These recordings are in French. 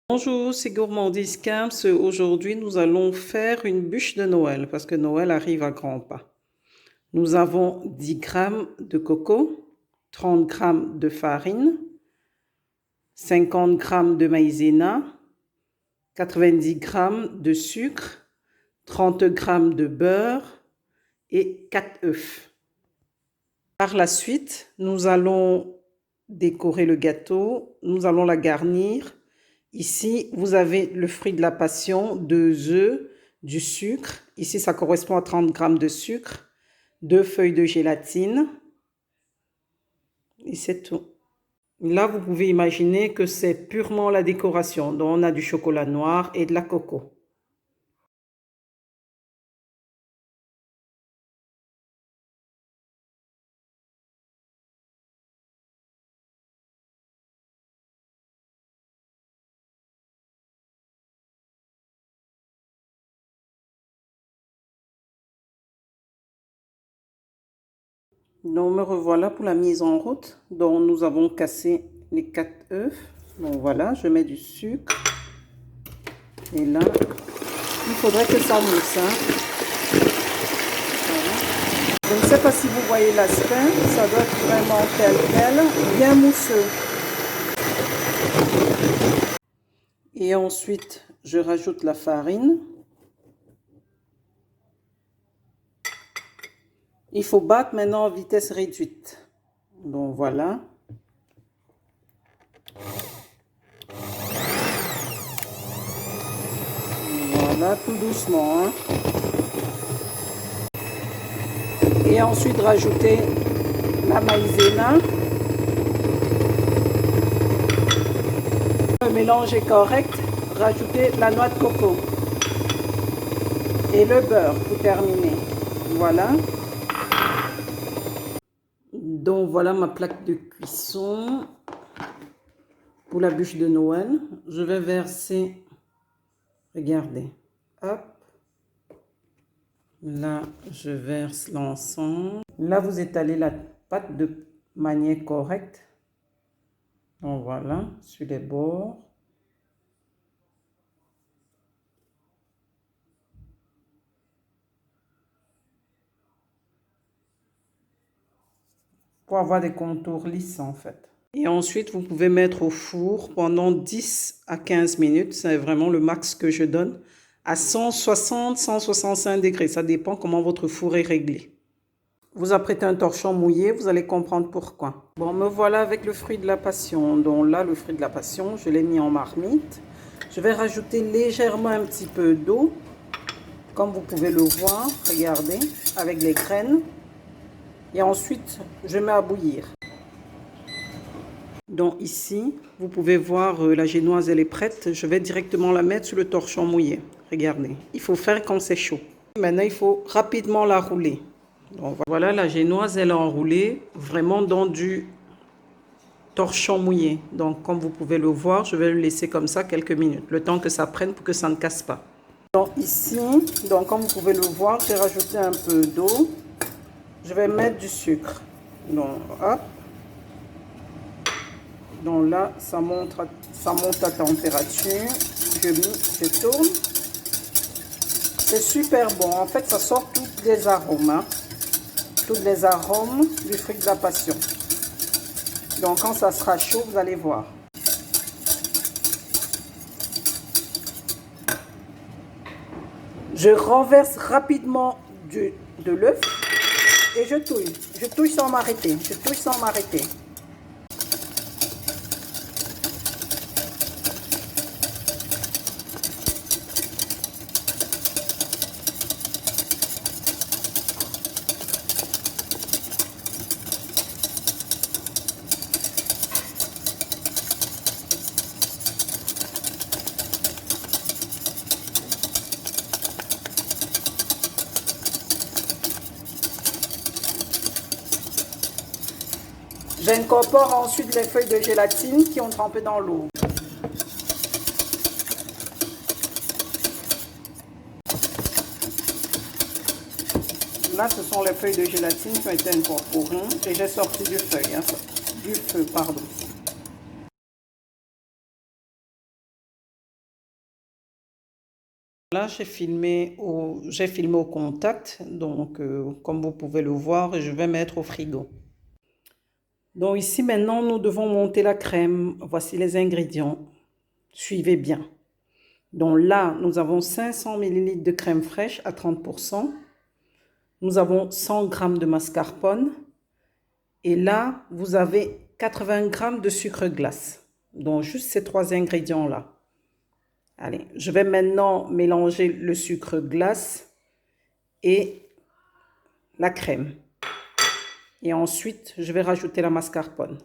Bonjour, c'est Gourmandise Camps. Aujourd'hui, nous allons faire une bûche de Noël parce que Noël arrive à grands pas. Nous avons 10 grammes de coco, 30 grammes de farine, 50 grammes de maïzena, 90 grammes de sucre, 30 grammes de beurre et 4 œufs. Par la suite, nous allons décorer le gâteau, nous allons la garnir. Ici, vous avez le fruit de la passion, 2 œufs, du sucre. Ici, ça correspond à 30 grammes de sucre, 2 feuilles de gélatine. Et c'est tout. Là, vous pouvez imaginer que c'est purement la décoration. Donc, on a du chocolat noir et de la coco. Donc, me revoilà pour la mise en route. Donc, nous avons cassé les 4 œufs. Donc, voilà, je mets du sucre. Et là, il faudrait que ça mousse. Voilà. Je ne sais pas si vous voyez l'aspect. Ça doit être vraiment tel quel, bien mousseux. Et ensuite, je rajoute la farine. Il faut battre maintenant à vitesse réduite. Donc voilà. Voilà, tout doucement. Hein. Et ensuite, rajouter la maïzena. Le mélange est correct. Rajouter la noix de coco. Et le beurre pour terminer. Voilà. Donc voilà ma plaque de cuisson pour la bûche de Noël. Je vais verser, regardez, hop, là je verse l'ensemble. Là vous étalez la pâte de manière correcte. Donc voilà, sur les bords. Pour avoir des contours lisses en fait. Et ensuite, vous pouvez mettre au four pendant 10 à 15 minutes. C'est vraiment le max que je donne. À 160-165 degrés. Ça dépend comment votre four est réglé. Vous apprêtez un torchon mouillé, vous allez comprendre pourquoi. Bon, me voilà avec le fruit de la passion. Donc là, le fruit de la passion, je l'ai mis en marmite. Je vais rajouter légèrement un petit peu d'eau. Comme vous pouvez le voir, regardez, avec les graines. Et ensuite, je mets à bouillir. Donc ici, vous pouvez voir la génoise, elle est prête. Je vais directement la mettre sur le torchon mouillé. Regardez, il faut faire quand c'est chaud. Maintenant, il faut rapidement la rouler. Donc voilà, la génoise, elle est enroulée vraiment dans du torchon mouillé. Donc comme vous pouvez le voir, je vais le laisser comme ça quelques minutes. Le temps que ça prenne pour que ça ne casse pas. Donc ici, donc comme vous pouvez le voir, j'ai rajouté un peu d'eau. Je vais mettre du sucre. Donc hop. Donc là, ça monte à température. Je tourne. C'est super bon. En fait, ça sort tous les arômes. Hein. Tous les arômes du fruit de la passion. Donc quand ça sera chaud, vous allez voir. Je renverse rapidement de l'œuf et je touille. Je touille sans m'arrêter. Je touille sans m'arrêter. J'incorpore ensuite les feuilles de gélatine qui ont trempé dans l'eau. Là, ce sont les feuilles de gélatine qui ont été incorporées et j'ai sorti du feu, pardon. Là, j'ai filmé au contact, donc comme vous pouvez le voir, je vais mettre au frigo. Donc ici maintenant, nous devons monter la crème. Voici les ingrédients. Suivez bien. Donc là, nous avons 500 ml de crème fraîche à 30%. Nous avons 100 g de mascarpone. Et là, vous avez 80 g de sucre glace. Donc juste ces 3 ingrédients-là. Allez, je vais maintenant mélanger le sucre glace et la crème. Et ensuite, je vais rajouter la mascarpone.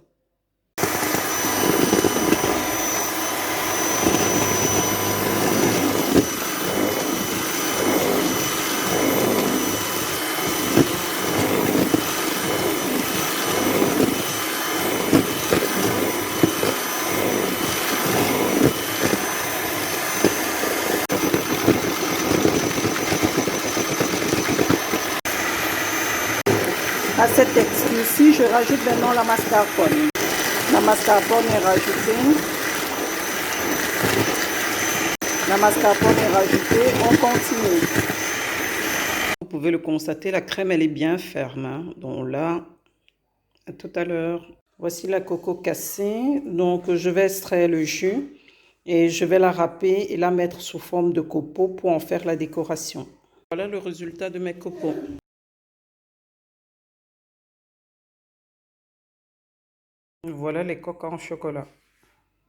À cette texture-ci, je rajoute maintenant la mascarpone. La mascarpone est rajoutée. La mascarpone est rajoutée. On continue. Vous pouvez le constater, la crème, elle est bien ferme. Hein. Donc là, à tout à l'heure. Voici la coco cassée. Donc, je vais extraire le jus et je vais la râper et la mettre sous forme de copeaux pour en faire la décoration. Voilà le résultat de mes copeaux. Voilà les coques en chocolat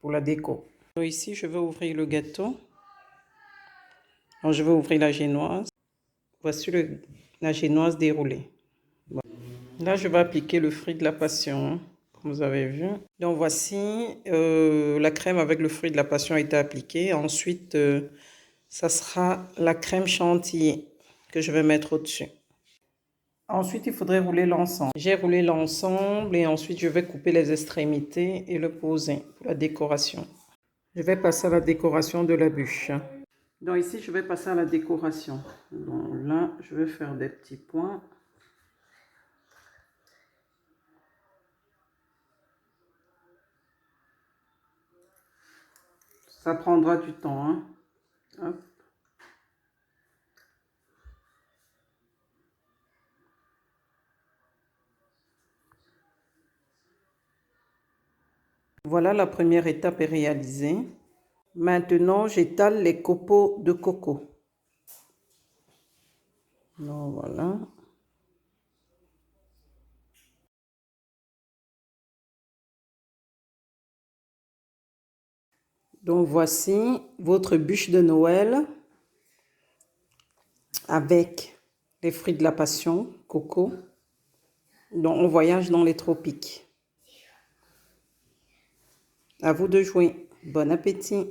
pour la déco. Donc ici, je vais ouvrir le gâteau. Alors, je vais ouvrir la génoise. Voici la génoise déroulée. Bon. Là, je vais appliquer le fruit de la passion, comme vous avez vu. Donc voici, la crème avec le fruit de la passion a été appliquée. Ensuite, ça sera la crème chantilly que je vais mettre au-dessus. Ensuite, il faudrait rouler l'ensemble. J'ai roulé l'ensemble et ensuite, je vais couper les extrémités et le poser pour la décoration. Je vais passer à la décoration de la bûche. Donc ici, je vais passer à la décoration. Donc là, je vais faire des petits points. Ça prendra du temps. Hein. Hop. Voilà, la première étape est réalisée. Maintenant, j'étale les copeaux de coco. Donc voilà. Donc voici votre bûche de Noël avec les fruits de la passion, coco. Donc on voyage dans les tropiques. À vous de jouer. Bon appétit.